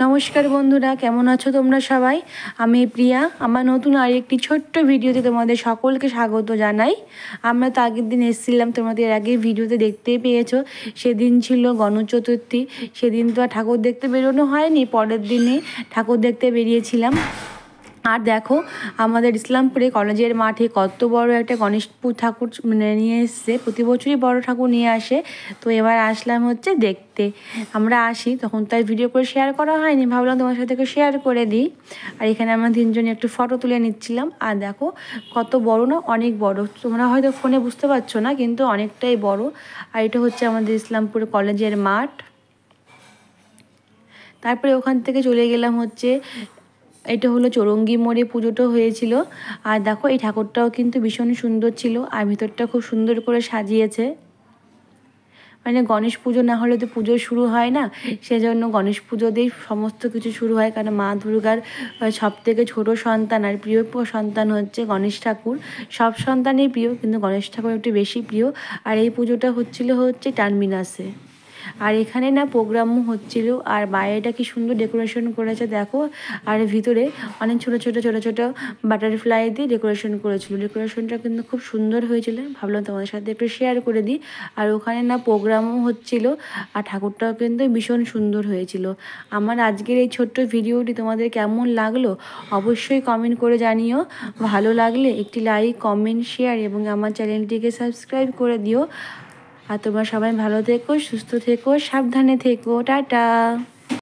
নমস্কার বন্ধুরা, কেমন আছো তোমরা সবাই? আমি প্রিয়া। আমার নতুন আরেকটি ছোট্ট ভিডিওতে তোমাদের সকলকে স্বাগত জানাই। আমরা তো আগের দিন এসেছিলাম, তোমাদের আগে ভিডিওতে দেখতেই পেয়েছো। সেদিন ছিল গণেশ চতুর্থী। সেদিন তো আর ঠাকুর দেখতে বেরোনো হয়নি, পরের দিনে ঠাকুর দেখতে বেরিয়েছিলাম। আর দেখো, আমাদের ইসলামপুরে কলেজের মাঠে কত বড় একটা গণেশ ঠাকুর নিয়ে এসছে। প্রতি বছরই বড় ঠাকুর নিয়ে আসে। তো এবার আসলাম হচ্ছে দেখতে। আমরা আসি তখন তার ভিডিও করে শেয়ার করা হয়নি, ভাবলাম তোমার সাথে শেয়ার করে দিই। আর এখানে আমরা তিনজনে একটু ফটো তুলে নিচ্ছিলাম। আর দেখো কত বড় না, অনেক বড়। তোমরা হয়তো ফোনে বুঝতে পারছো না, কিন্তু অনেকটাই বড়। আর এটা হচ্ছে আমাদের ইসলামপুর কলেজের মাঠ। তারপরে ওখান থেকে চলে গেলাম হচ্ছে, এটা হলো চৌরঙ্গি মোড়ে পুজোটা হয়েছিল। আর দেখো এই ঠাকুরটাও কিন্তু ভীষণ সুন্দর ছিল, আর ভিতরটা খুব সুন্দর করে সাজিয়েছে। মানে গণেশ পুজো না হলে তো পুজো শুরু হয় না, সেজন্য গণেশ পুজোতেই সমস্ত কিছু শুরু হয়। কারণ মা দুর্গার সব থেকে ছোটো সন্তান আর প্রিয় সন্তান হচ্ছে গণেশ ঠাকুর। সব সন্তানই প্রিয়, কিন্তু গণেশ ঠাকুর একটু বেশি প্রিয়। আর এই পুজোটা হচ্ছে টার্মিনাসে। আর এখানে না প্রোগ্রামও হচ্ছিল। আর বাইরেটা কি সুন্দর ডেকোরেশন করেছে দেখো। আর ভিতরে অনেক ছোটো ছোটো বাটারফ্লাই দিয়ে ডেকোরেশন করেছিল। ডেকোরেশনটা কিন্তু খুব সুন্দর হয়েছিল, ভাবলাম তোমাদের সাথে একটু শেয়ার করে দিই। আর ওখানে না প্রোগ্রামও হচ্ছিল, আর ঠাকুরটাও কিন্তু ভীষণ সুন্দর হয়েছিল। আমার আজকের এই ছোট্ট ভিডিওটি তোমাদের কেমন লাগলো অবশ্যই কমেন্ট করে জানিও। ভালো লাগলে একটি লাইক, কমেন্ট, শেয়ার এবং আমার চ্যানেলটিকে সাবস্ক্রাইব করে দিও। আর তোমরা সবাই ভালো থেকো, সুস্থ থেকো, সাবধানে থেকো। টাটা।